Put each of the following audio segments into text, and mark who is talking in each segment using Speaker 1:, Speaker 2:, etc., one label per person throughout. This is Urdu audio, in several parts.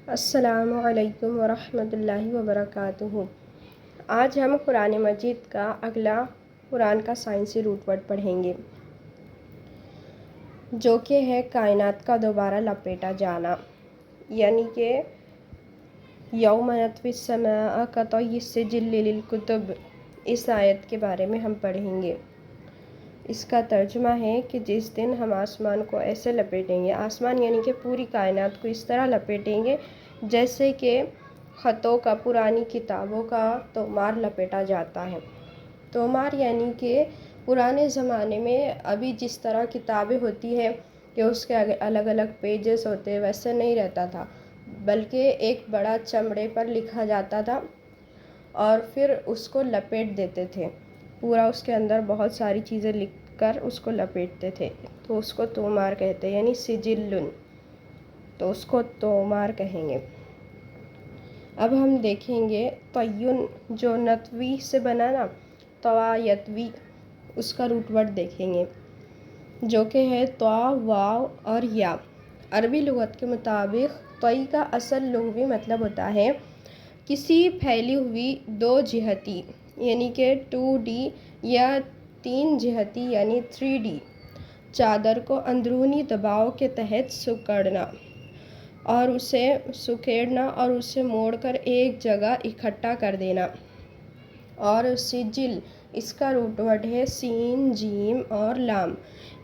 Speaker 1: السلام علیکم ورحمۃ اللہ وبرکاتہ۔ آج ہم قرآن مجید کا اگلا قرآن کا سائنسی روٹ ورڈ پڑھیں گے، جو کہ ہے کائنات کا دوبارہ لپیٹا جانا، یعنی کہ یوم نطوی السماء کطی السجل للکتب۔ اس آیت کے بارے میں ہم پڑھیں گے۔ اس کا ترجمہ ہے کہ جس دن ہم آسمان کو ایسے لپیٹیں گے، آسمان یعنی کہ پوری کائنات کو اس طرح لپیٹیں گے جیسے کہ خطوں کا، پرانی کتابوں کا تومار لپیٹا جاتا ہے۔ تومار یعنی کہ پرانے زمانے میں ابھی جس طرح کتابیں ہوتی ہیں کہ اس کے الگ الگ پیجز ہوتے، ویسے نہیں رہتا تھا، بلکہ ایک بڑا چمڑے پر لکھا جاتا تھا اور پھر اس کو لپیٹ دیتے تھے، پورا اس کے اندر بہت ساری چیزیں لکھ کر اس کو لپیٹتے تھے، تو اس کو تومار کہتے ہیں، یعنی سجلن، تو اس کو تومار کہیں گے۔ اب ہم دیکھیں گے طیّن جو نطوی سے بنا نا، طوا یطوی، اس کا روٹ ورڈ دیکھیں گے، جو کہ ہے طا، واو اور یا۔ عربی لغت کے مطابق طی کا اصل لغوی مطلب ہوتا ہے کسی پھیلی ہوئی دو جہتی یعنی کہ 2D یا 3 جہتی یعنی 3D چادر کو اندرونی دباؤ کے تحت سکیڑنا اور اسے موڑ کر ایک جگہ اکٹھا کر دینا۔ اور سجل، اس کا روٹ ورڈ ہے سین، جیم اور لام۔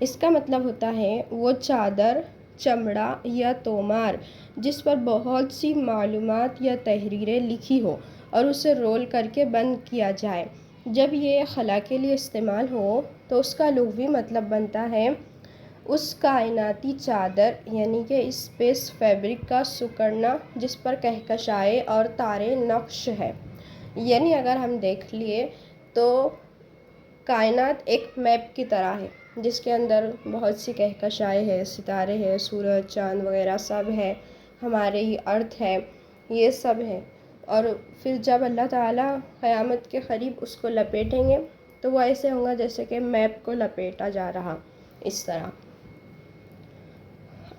Speaker 1: اس کا مطلب ہوتا ہے وہ چادر، چمڑا یا تومار جس پر بہت سی معلومات یا تحریریں لکھی ہو اور اسے رول کر کے بند کیا جائے۔ جب یہ خلا کے لیے استعمال ہو تو اس کا لغوی مطلب بنتا ہے اس کائناتی چادر یعنی کہ اسپیس فیبرک کا سکڑنا جس پر کہکشائیں اور تارے نقش ہے۔ یعنی اگر ہم دیکھ لیے تو کائنات ایک میپ کی طرح ہے جس کے اندر بہت سی کہکشائیں ہے، ستارے ہیں، سورج، چاند وغیرہ سب ہے، ہمارے ہی ارتھ ہے، یہ سب ہے۔ اور پھر جب اللہ تعالیٰ قیامت کے قریب اس کو لپیٹیں گے تو وہ ایسے ہوگا جیسے کہ میپ کو لپیٹا جا رہا، اس طرح۔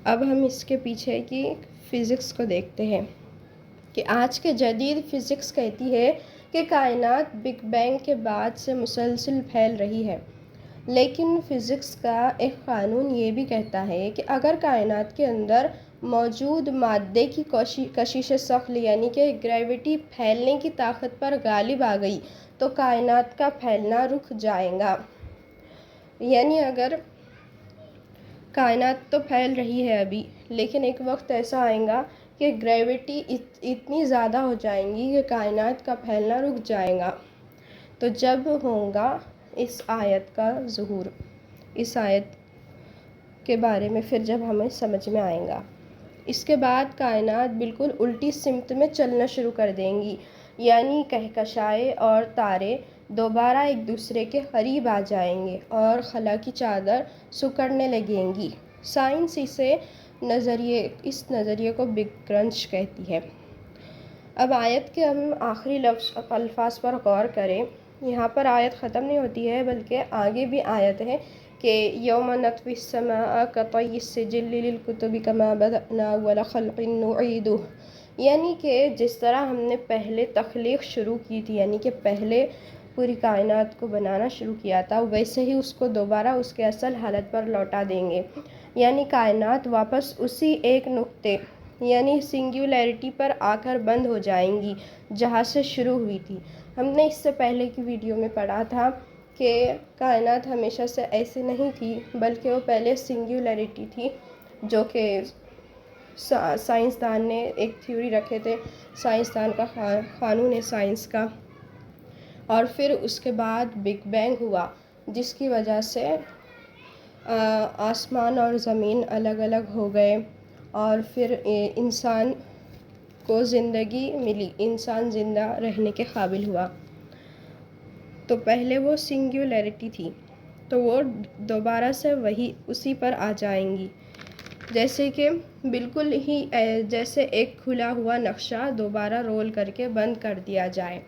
Speaker 1: اب ہم اس کے پیچھے کی فزکس کو دیکھتے ہیں کہ آج کے جدید فزکس کہتی ہے کہ کائنات بگ بینگ کے بعد سے مسلسل پھیل رہی ہے، لیکن فزکس کا ایک قانون یہ بھی کہتا ہے کہ اگر کائنات کے اندر موجود مادے کی کشش ثقل یعنی کہ گریوٹی پھیلنے کی طاقت پر غالب آ گئی تو کائنات کا پھیلنا رک جائے گا۔ یعنی اگر کائنات تو پھیل رہی ہے ابھی، لیکن ایک وقت ایسا آئے گا کہ گریوٹی اتنی زیادہ ہو جائیں گی کہ کائنات کا پھیلنا رک جائے گا۔ تو جب ہوگا اس آیت کا ظہور، اس آیت کے بارے میں پھر جب ہمیں سمجھ میں آئے گا، اس کے بعد کائنات بالکل الٹی سمت میں چلنا شروع کر دیں گی، یعنی کہکشائیں اور تارے دوبارہ ایک دوسرے کے قریب آ جائیں گے اور خلا کی چادر سکڑنے لگیں گی۔ سائنس اس نظریے کو بگ کرنچ کہتی ہے۔ اب آیت کے ہم آخری الفاظ پر غور کریں۔ یہاں پر آیت ختم نہیں ہوتی ہے بلکہ آگے بھی آیت ہے کہ یوم نطوی السماء کطی السجل للکتب کما بدأنا اول خلق نعیدہ، یعنی کہ جس طرح ہم نے پہلے تخلیق شروع کی تھی، یعنی کہ پہلے پوری کائنات کو بنانا شروع کیا تھا، ویسے ہی اس کو دوبارہ اس کے اصل حالت پر لوٹا دیں گے، یعنی کائنات واپس اسی ایک نقطے یعنی سنگولیرٹی پر آ کر بند ہو جائیں گی جہاں سے شروع ہوئی تھی۔ ہم نے اس سے پہلے کی ویڈیو میں پڑھا تھا کہ کائنات ہمیشہ سے ایسے نہیں تھی، بلکہ وہ پہلے سنگولیرٹی تھی، جو کہ سائنسدان نے ایک تھیوری رکھے تھے، سائنسدان کا قانون ہے سائنس کا، اور پھر اس کے بعد بگ بینگ ہوا جس کی وجہ سے آسمان اور زمین الگ الگ ہو گئے اور پھر انسان کو زندگی ملی، انسان زندہ رہنے کے قابل ہوا۔ تو پہلے وہ سنگولیرٹی تھی، تو وہ دوبارہ سے اسی پر آ جائیں گی، جیسے کہ بالکل ہی جیسے ایک کھلا ہوا نقشہ دوبارہ رول کر کے بند کر دیا جائے۔